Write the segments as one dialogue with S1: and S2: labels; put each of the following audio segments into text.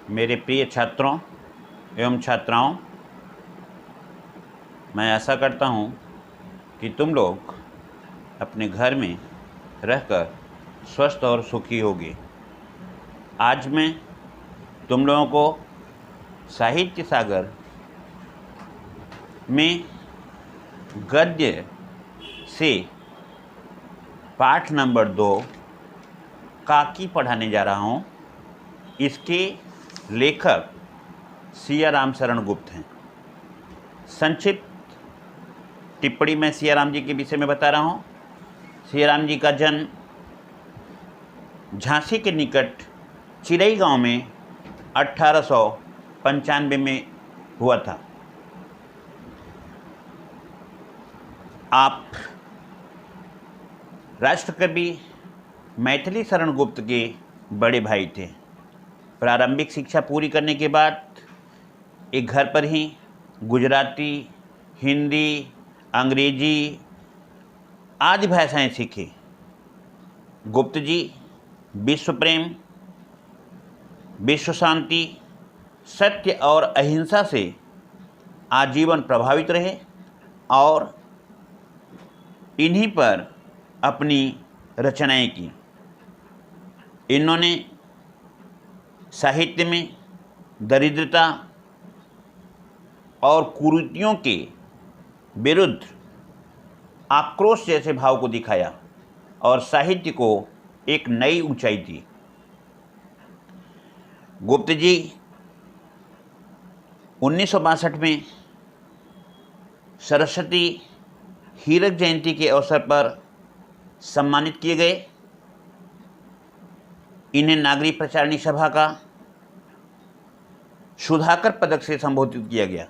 S1: मेरे प्रिय छात्रों एवं छात्राओं, मैं आशा करता हूँ कि तुम लोग अपने घर में रहकर स्वस्थ और सुखी होगे। आज मैं तुम लोगों को साहित्य सागर में गद्य से पाठ नंबर 2 काकी पढ़ाने जा रहा हूँ। इसके लेखक सिया राम शरण गुप्त हैं। संक्षिप्त टिप्पणी मैं सिया राम जी के विषय में बता रहा हूँ। सिया राम जी का जन्म झांसी के निकट चिरई गांव में 1895 में हुआ था। आप राष्ट्रकवि मैथिली शरण गुप्त के बड़े भाई थे। प्रारंभिक शिक्षा पूरी करने के बाद एक घर पर ही गुजराती, हिंदी, अंग्रेजी आदि भाषाएं सीखी। गुप्त जी विश्व प्रेम, विश्व शांति, सत्य और अहिंसा से आजीवन प्रभावित रहे और इन्हीं पर अपनी रचनाएं की। इन्होंने साहित्य में दरिद्रता और कुरीतियों के विरुद्ध आक्रोश जैसे भाव को दिखाया और साहित्य को एक नई ऊंचाई दी। गुप्त जी 1962 में सरस्वती हीरक जयंती के अवसर पर सम्मानित किए गए। इन्हें नागरिक प्रचारिणी सभा का सुधाकर पदक से संबोधित किया गया।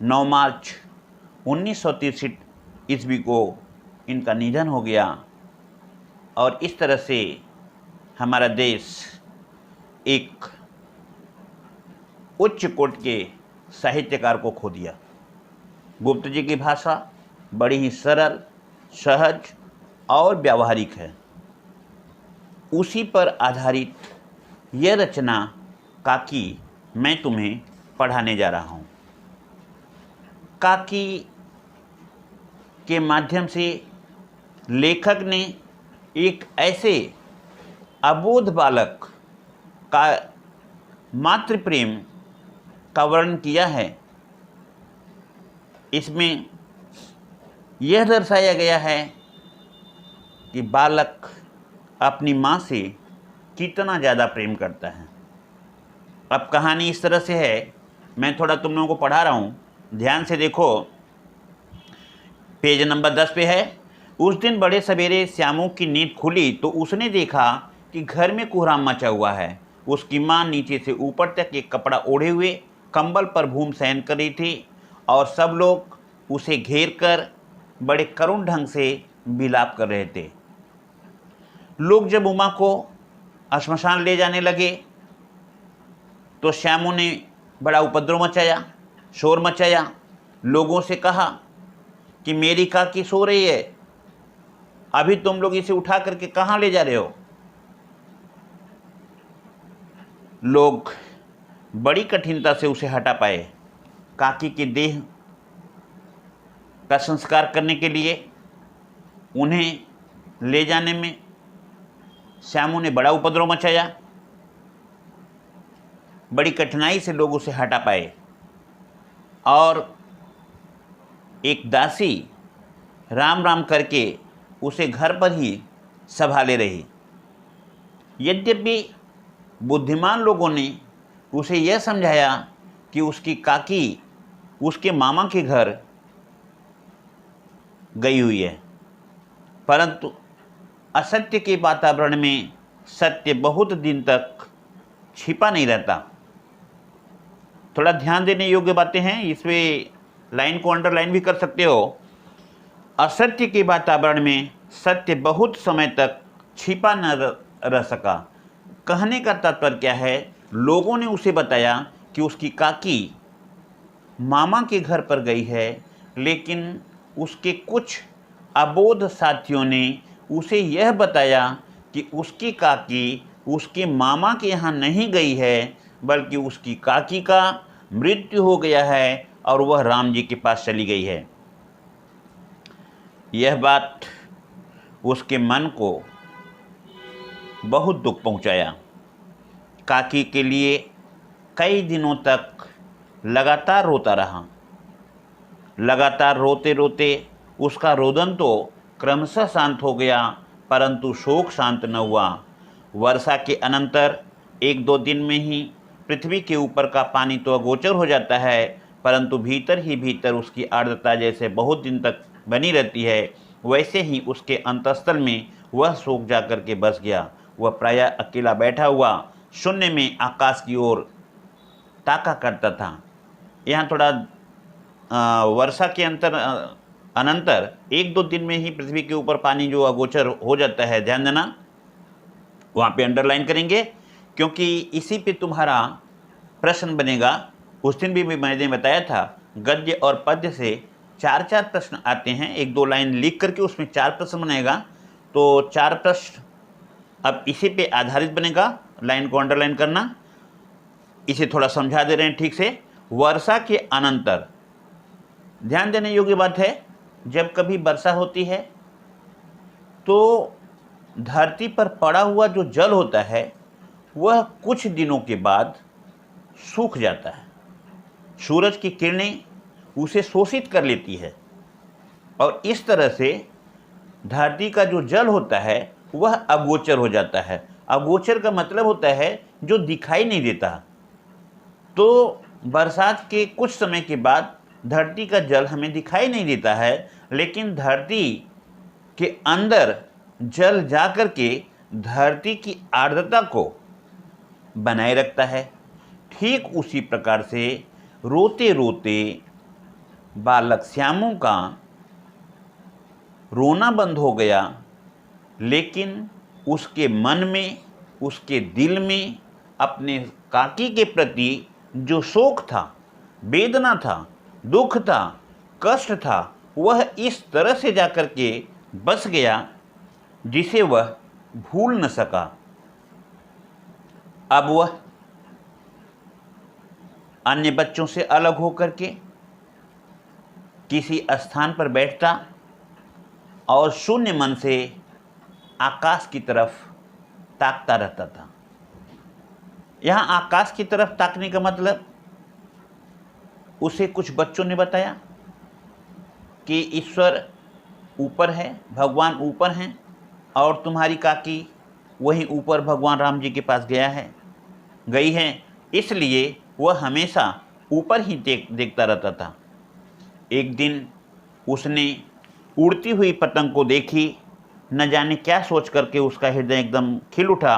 S1: 9 मार्च 1963 ईस्वी को इनका निधन हो गया और इस तरह से हमारा देश एक उच्च कोटि के साहित्यकार को खो दिया। गुप्त जी की भाषा बड़ी ही सरल, सहज और व्यावहारिक है। उसी पर आधारित यह रचना काकी मैं तुम्हें पढ़ाने जा रहा हूँ। काकी के माध्यम से लेखक ने एक ऐसे अबोध बालक का मातृ प्रेम का वर्णन किया है। इसमें यह दर्शाया गया है कि बालक अपनी माँ से कितना ज़्यादा प्रेम करता है। अब कहानी इस तरह से है, मैं थोड़ा तुम लोगों को पढ़ा रहा हूँ, ध्यान से देखो। पेज नंबर 10 पे है। उस दिन बड़े सवेरे श्यामू की नींद खुली तो उसने देखा कि घर में कोहराम मचा हुआ है। उसकी माँ नीचे से ऊपर तक एक कपड़ा ओढ़े हुए कंबल पर भूम शयन कर रही थी और सब लोग उसे घेर कर बड़े करुण ढंग से विलाप कर रहे थे। लोग जब उमा को श्मशान ले जाने लगे तो श्यामू ने बड़ा उपद्रव मचाया, शोर मचाया। लोगों से कहा कि मेरी काकी सो रही है, अभी तुम लोग इसे उठा करके कहाँ ले जा रहे हो। लोग बड़ी कठिनता से उसे हटा पाए। काकी के देह का संस्कार करने के लिए उन्हें ले जाने में श्यामू ने बड़ा उपद्रव मचाया। बड़ी कठिनाई से लोग उसे हटा पाए और एक दासी राम राम करके उसे घर पर ही संभाले रही। यद्यपि बुद्धिमान लोगों ने उसे यह समझाया कि उसकी काकी उसके मामा के घर गई हुई है, परंतु असत्य के वातावरण में सत्य बहुत दिन तक छिपा नहीं रहता। थोड़ा ध्यान देने योग्य बातें हैं, इसमें लाइन को अंडरलाइन भी कर सकते हो। असत्य के वातावरण में सत्य बहुत समय तक छिपा न रह सका। कहने का तात्पर्य क्या है, लोगों ने उसे बताया कि उसकी काकी मामा के घर पर गई है, लेकिन उसके कुछ अबोध साथियों ने उसे यह बताया कि उसकी काकी उसके मामा के यहाँ नहीं गई है, बल्कि उसकी काकी का मृत्यु हो गया है और वह राम जी के पास चली गई है। यह बात उसके मन को बहुत दुख पहुंचाया। काकी के लिए कई दिनों तक लगातार रोता रहा। लगातार रोते रोते उसका रोदन तो क्रमशः शांत हो गया, परंतु शोक शांत न हुआ। वर्षा के अनंतर 1-2 दिन में ही पृथ्वी के ऊपर का पानी तो अगोचर हो जाता है, परंतु भीतर ही भीतर उसकी आर्द्रता जैसे बहुत दिन तक बनी रहती है, वैसे ही उसके अंतःस्थल में वह सूख जा कर के बस गया। वह प्रायः अकेला बैठा हुआ शून्य में आकाश की ओर ताका करता था। यहाँ थोड़ा वर्षा के अनंतर 1-2 दिन में ही पृथ्वी के ऊपर पानी जो अगोचर हो जाता है, ध्यान देना, वहाँ पे अंडरलाइन करेंगे, क्योंकि इसी पे तुम्हारा प्रश्न बनेगा। उस दिन भी मैंने बताया था, गद्य और पद्य से 4-4 प्रश्न आते हैं। 1-2 लाइन लिख करके उसमें 4 प्रश्न बनेगा, तो 4 प्रश्न अब इसी पे आधारित बनेगा। लाइन को अंडरलाइन करना। इसे थोड़ा समझा दे रहे हैं ठीक से। वर्षा के अनंतर ध्यान देने योग्य बात है, जब कभी वर्षा होती है तो धरती पर पड़ा हुआ जो जल होता है वह कुछ दिनों के बाद सूख जाता है। सूरज की किरणें उसे शोषित कर लेती है और इस तरह से धरती का जो जल होता है वह अगोचर हो जाता है। अगोचर का मतलब होता है जो दिखाई नहीं देता। तो बरसात के कुछ समय के बाद धरती का जल हमें दिखाई नहीं देता है, लेकिन धरती के अंदर जल जा कर के धरती की आर्द्रता को बनाए रखता है। ठीक उसी प्रकार से रोते रोते बालक श्यामू का रोना बंद हो गया, लेकिन उसके मन में, उसके दिल में अपने काकी के प्रति जो शोक था, वेदना था, दुख था, कष्ट था, वह इस तरह से जाकर के बस गया जिसे वह भूल न सका। अब वह अन्य बच्चों से अलग होकर के किसी स्थान पर बैठता और शून्य मन से आकाश की तरफ ताकता रहता था। यहाँ आकाश की तरफ ताकने का मतलब उसे कुछ बच्चों ने बताया कि ईश्वर ऊपर है, भगवान ऊपर हैं, और तुम्हारी काकी वहीं ऊपर भगवान राम जी के पास गई है, इसलिए वह हमेशा ऊपर ही देखता रहता था। एक दिन उसने उड़ती हुई पतंग को देखी। न जाने क्या सोच करके उसका हृदय एकदम खिल उठा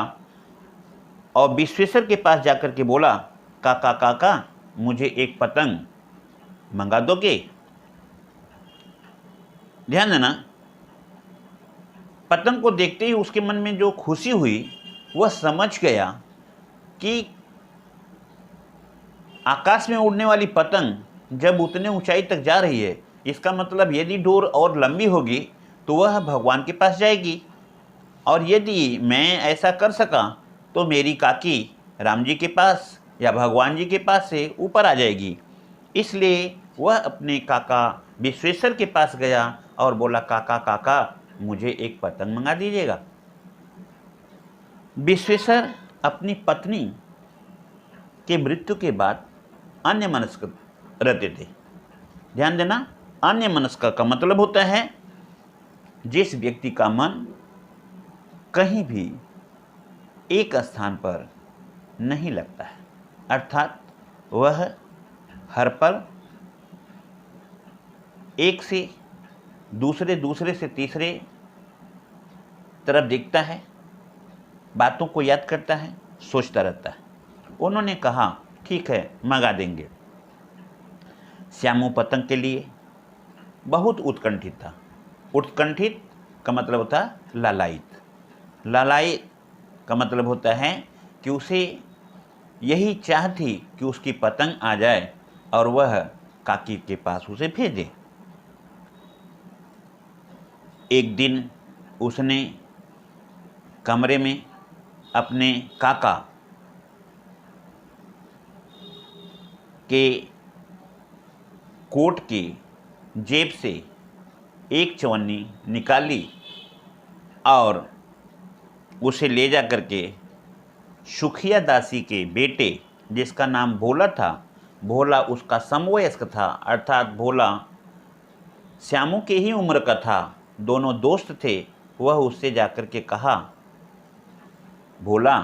S1: और विश्वेश्वर के पास जाकर के बोला, काका काका, मुझे एक पतंग मंगा दोगे? ध्यान देना, पतंग को देखते ही उसके मन में जो खुशी हुई, वह समझ गया कि आकाश में उड़ने वाली पतंग जब उतने ऊंचाई तक जा रही है, इसका मतलब यदि डोर और लंबी होगी तो वह भगवान के पास जाएगी, और यदि मैं ऐसा कर सका तो मेरी काकी राम जी के पास या भगवान जी के पास से ऊपर आ जाएगी। इसलिए वह अपने काका विश्वेश्वर के पास गया और बोला, काका काका, मुझे एक पतंग मंगा दीजिएगा। विश्वेश्वर अपनी पत्नी के मृत्यु के बाद अन्यमनस्क रहते थे। ध्यान देना, अन्यमनस्क का मतलब होता है जिस व्यक्ति का मन कहीं भी एक स्थान पर नहीं लगता है, अर्थात वह हर पल एक से दूसरे, दूसरे से तीसरे तरफ देखता है, बातों को याद करता है, सोचता रहता है। उन्होंने कहा, ठीक है, मंगा देंगे। श्यामू पतंग के लिए बहुत उत्कंठित था। उत्कंठित का मतलब होता है लालायित। लालायित का मतलब होता है कि उसे यही चाह थी कि उसकी पतंग आ जाए और वह काकी के पास उसे भेजे। एक दिन उसने कमरे में अपने काका के कोट की जेब से एक चवन्नी निकाली और उसे ले जा कर के सुखिया दासी के बेटे, जिसका नाम भोला था, भोला उसका समवयस्क था, अर्थात भोला श्यामू के ही उम्र का था, दोनों दोस्त थे, वह उससे जाकर के कहा, भोला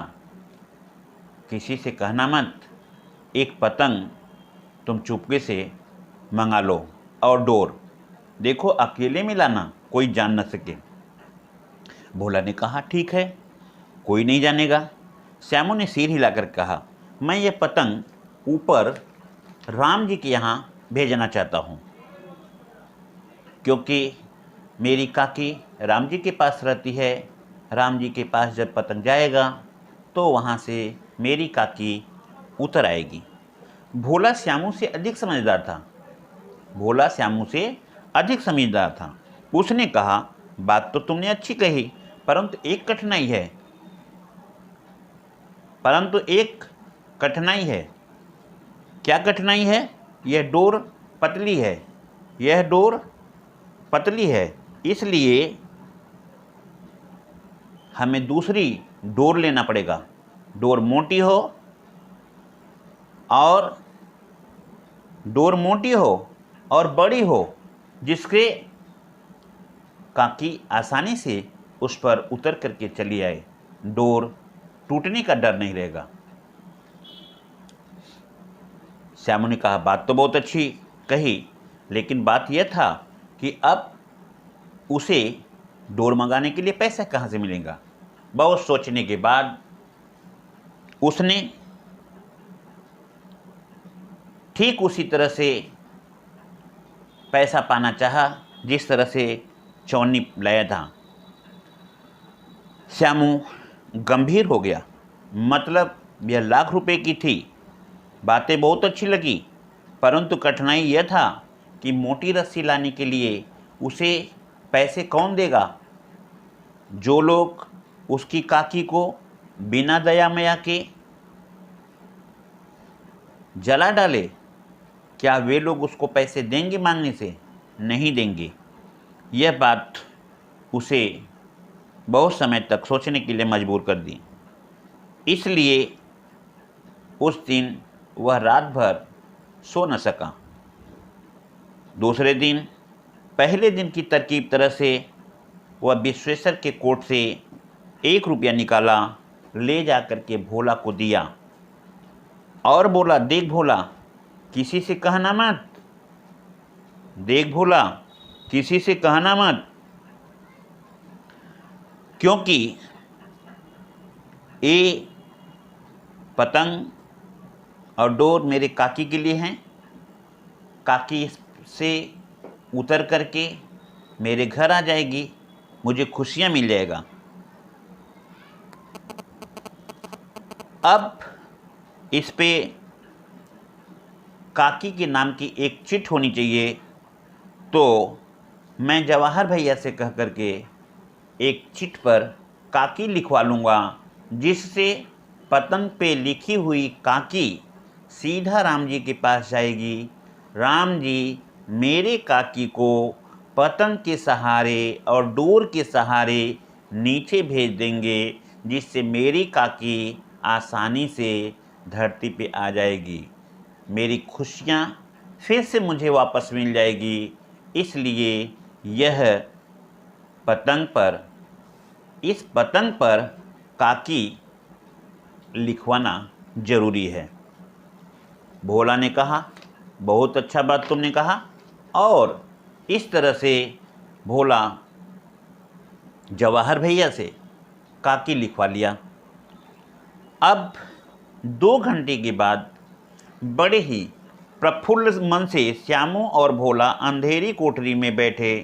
S1: किसी से कहना मत, एक पतंग तुम चुपके से मंगा लो और डोर देखो अकेले में लाना, कोई जान न सके। भोला ने कहा ठीक है, कोई नहीं जानेगा। श्यामू ने सिर हिलाकर कहा, मैं ये पतंग ऊपर राम जी के यहाँ भेजना चाहता हूँ, क्योंकि मेरी काकी राम जी के पास रहती है। राम जी के पास जब पतंग जाएगा तो वहाँ से मेरी काकी उतर आएगी। भोला श्यामू से अधिक समझदार था। भोला श्यामू से अधिक समझदार था। उसने कहा, बात तो तुमने अच्छी कही, परंतु एक कठिनाई है। क्या कठिनाई है? यह डोर पतली है, इसलिए हमें दूसरी डोर लेना पड़ेगा। डोर मोटी हो और बड़ी हो, जिसके काकी आसानी से उस पर उतर करके चली आए, डोर टूटने का डर नहीं रहेगा। श्यामू ने कहा, बात तो बहुत अच्छी कही, लेकिन बात यह था कि अब उसे डोर मंगाने के लिए पैसा कहाँ से मिलेगा। बहुत सोचने के बाद उसने ठीक उसी तरह से पैसा पाना चाहा जिस तरह से चौनी लाया था। श्यामू गंभीर हो गया। मतलब यह लाख रुपए की थी। बातें बहुत अच्छी लगी, परंतु कठिनाई यह था कि मोटी रस्सी लाने के लिए उसे पैसे कौन देगा। जो लोग उसकी काकी को बिना दया मया के जला डाले, क्या वे लोग उसको पैसे देंगे मांगने से? नहीं देंगे। यह बात उसे बहुत समय तक सोचने के लिए मजबूर कर दी। इसलिए उस दिन वह रात भर सो न सका। दूसरे दिन पहले दिन की तरकीब तरह से वह विश्वेश्वर के कोट से 1 रुपया निकाला, ले जाकर के भोला को दिया और बोला, देख भोला, किसी से कहना मत। देख भोला, किसी से कहना मत, क्योंकि ये पतंग और डोर मेरे काकी के लिए हैं। काकी से उतर करके मेरे घर आ जाएगी, मुझे खुशियाँ मिल जाएगा। अब इस पे काकी के नाम की एक चिट होनी चाहिए, तो मैं जवाहर भैया से कह करके एक चिट पर काकी लिखवा लूँगा, जिससे पतंग पे लिखी हुई काकी सीधा राम जी के पास जाएगी। राम जी मेरे काकी को पतंग के सहारे और डोर के सहारे नीचे भेज देंगे, जिससे मेरी काकी आसानी से धरती पे आ जाएगी। मेरी खुशियाँ फिर से मुझे वापस मिल जाएगी। इसलिए इस पतंग पर काकी लिखवाना जरूरी है। भोला ने कहा, बहुत अच्छा बात तुमने कहा। और इस तरह से भोला जवाहर भैया से काकी लिखवा लिया। अब 2 घंटे के बाद बड़े ही प्रफुल्ल मन से श्यामू और भोला अंधेरी कोठरी में बैठे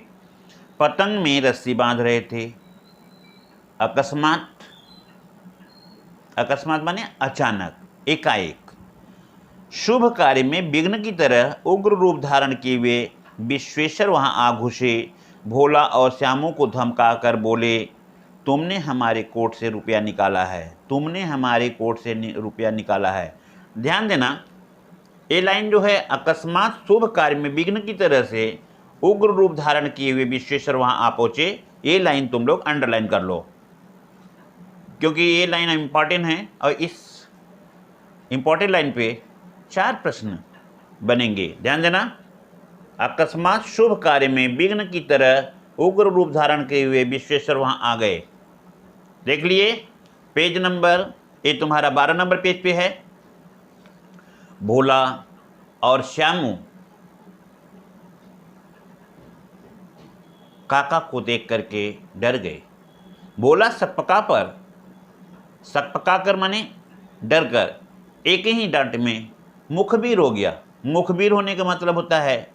S1: पतंग में रस्सी बांध रहे थे। अकस्मात माने अचानक, एकाएक शुभ कार्य में विघ्न की तरह उग्र रूप धारण किए हुए विश्वेश्वर वहां आ घुसे। भोला और श्यामू को धमका कर बोले, तुमने हमारे कोट से रुपया निकाला है, ध्यान देना, ये लाइन जो है, अकस्मात शुभ कार्य में विघ्न की तरह से उग्र रूप धारण किए हुए विश्वेश्वर वहां आ पहुंचे, ये लाइन तुम लोग अंडरलाइन कर लो, क्योंकि ये लाइन इंपॉर्टेंट है और इस इंपॉर्टेंट लाइन पे 4 प्रश्न बनेंगे, ध्यान देना। अकस्मात शुभ कार्य में विघ्न की तरह उग्र रूप धारण किए हुए विश्वेश्वर वहां आ गए। देख लिए पेज नंबर, ये तुम्हारा 12 नंबर पेज पे है। भोला और श्यामू काका को देख करके डर गए। भोला सकपका कर माने डर कर एक ही डांट में मुखबिर हो गया। मुखबिर होने का मतलब होता है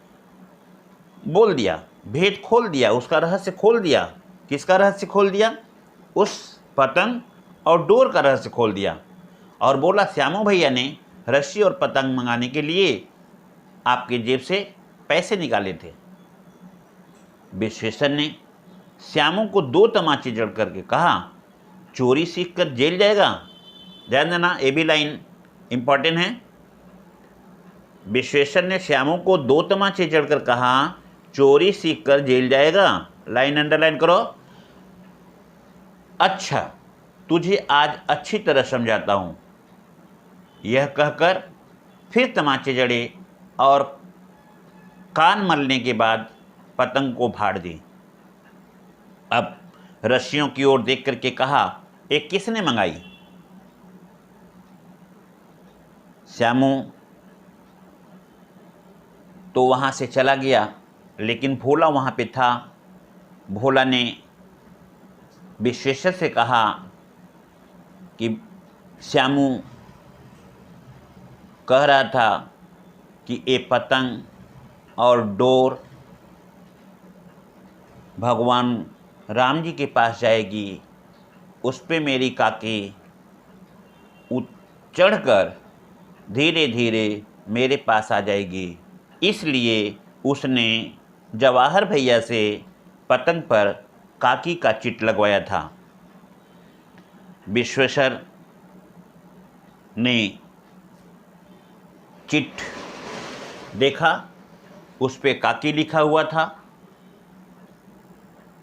S1: बोल दिया, भेद खोल दिया, उसका रहस्य खोल दिया। किसका रहस्य खोल दिया? उस पतंग और डोर का रहस्य खोल दिया। और बोला, श्यामू भैया ने रस्सी और पतंग मंगाने के लिए आपके जेब से पैसे निकाले थे। विश्वेश्वर ने श्यामू को 2 तमाचे जड़ करके कहा, चोरी सीख कर जेल जाएगा। ध्यान देना, ये भी लाइन इंपॉर्टेंट है। विश्वेश्वर ने श्यामू को 2 तमाचे जड़कर कहा, चोरी सीख कर जेल जाएगा। लाइन अंडरलाइन करो। अच्छा, तुझे आज अच्छी तरह समझाता हूं। यह कहकर फिर तमाचे जड़े और कान मलने के बाद पतंग को फाड़ दी। अब रस्सियों की ओर देख करके कहा, एक किसने मंगाई? श्यामू तो वहाँ से चला गया, लेकिन भोला वहाँ पे था। भोला ने विश्वेश्वर से कहा कि श्यामू कह रहा था कि ये पतंग और डोर भगवान राम जी के पास जाएगी, उस पे मेरी काकी चढ़कर धीरे धीरे मेरे पास आ जाएगी। इसलिए उसने जवाहर भैया से पतंग पर काकी का चिट लगवाया था। विश्वेश्वर ने चिट देखा, उस पे काकी लिखा हुआ था।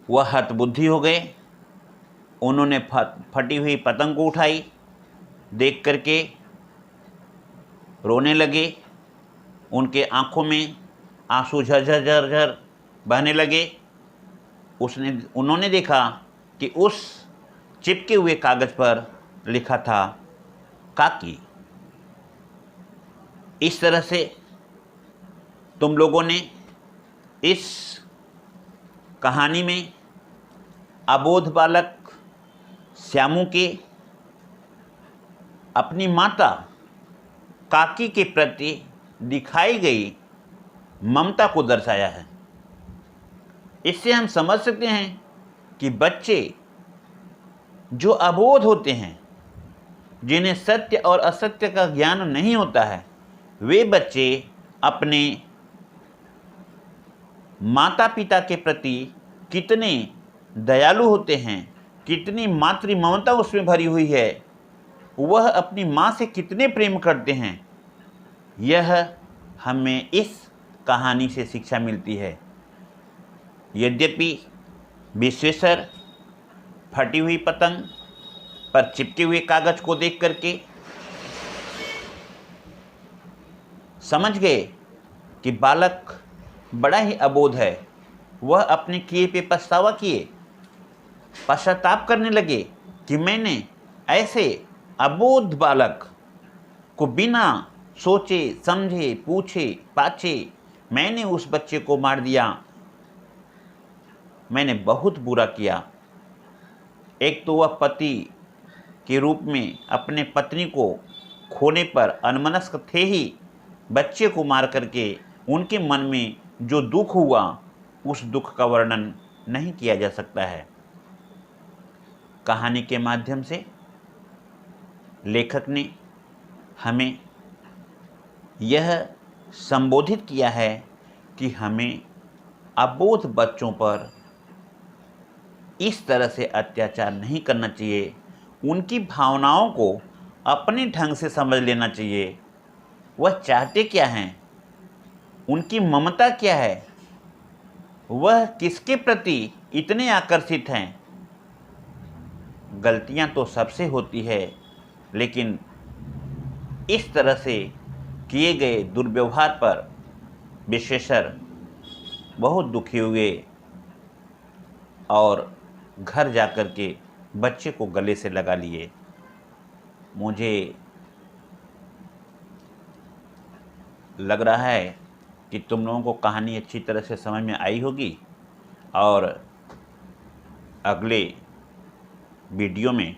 S1: वह हतबुद्धि हो गए। उन्होंने फटी हुई पतंग को उठाई, देख करके रोने लगे। उनके आँखों में आंसू झरझर झरझर बहने लगे। उन्होंने देखा कि उस चिपके हुए कागज़ पर लिखा था काकी। इस तरह से तुम लोगों ने इस कहानी में अबोध बालक श्यामू के अपनी माता काकी के प्रति दिखाई गई ममता को दर्शाया है। इससे हम समझ सकते हैं कि बच्चे जो अबोध होते हैं, जिन्हें सत्य और असत्य का ज्ञान नहीं होता है, वे बच्चे अपने माता पिता के प्रति कितने दयालु होते हैं, कितनी मातृ ममता उसमें भरी हुई है, वह अपनी माँ से कितने प्रेम करते हैं, यह हमें इस कहानी से शिक्षा मिलती है। यद्यपि विश्वेश्वर फटी हुई पतंग पर चिपके हुए कागज को देख करके समझ गए कि बालक बड़ा ही अबोध है, वह अपने किए पे पछतावा किए, पश्चाताप करने लगे कि मैंने ऐसे अबोध बालक को बिना सोचे समझे पूछे पाछे मैंने उस बच्चे को मार दिया, मैंने बहुत बुरा किया। एक तो वह पति के रूप में अपने पत्नी को खोने पर अनमनस्क थे ही, बच्चे को मार करके उनके मन में जो दुख हुआ, उस दुख का वर्णन नहीं किया जा सकता है। कहानी के माध्यम से लेखक ने हमें यह संबोधित किया है कि हमें अबोध बच्चों पर इस तरह से अत्याचार नहीं करना चाहिए, उनकी भावनाओं को अपने ढंग से समझ लेना चाहिए। वह चाहते क्या हैं, उनकी ममता क्या है, वह किसके प्रति इतने आकर्षित हैं। गलतियां तो सबसे होती है, लेकिन इस तरह से किए गए दुर्व्यवहार पर विशेषज्ञ बहुत दुखी हुए और घर जाकर के बच्चे को गले से लगा लिए। मुझे लग रहा है कि तुम लोगों को कहानी अच्छी तरह से समझ में आई होगी, और अगले वीडियो में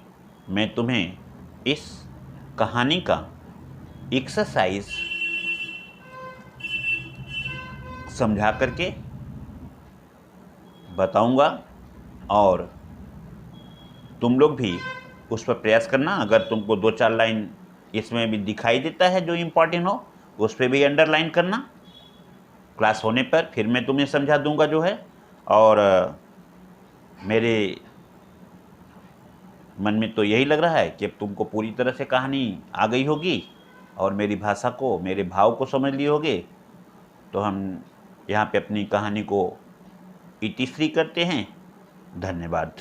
S1: मैं तुम्हें इस कहानी का एक्सरसाइज समझा करके बताऊंगा, और तुम लोग भी उस पर प्रयास करना। अगर तुमको 2-4 लाइन इसमें भी दिखाई देता है जो इम्पोर्टेंट हो, उस पर भी अंडरलाइन करना। क्लास होने पर फिर मैं तुम्हें समझा दूंगा जो है। और मेरे मन में तो यही लग रहा है कि अब तुमको पूरी तरह से कहानी आ गई होगी और मेरी भाषा को, मेरे भाव को समझ लिए होगे। तो हम यहाँ पे अपनी कहानी को इतिश्री करते हैं। धन्यवाद।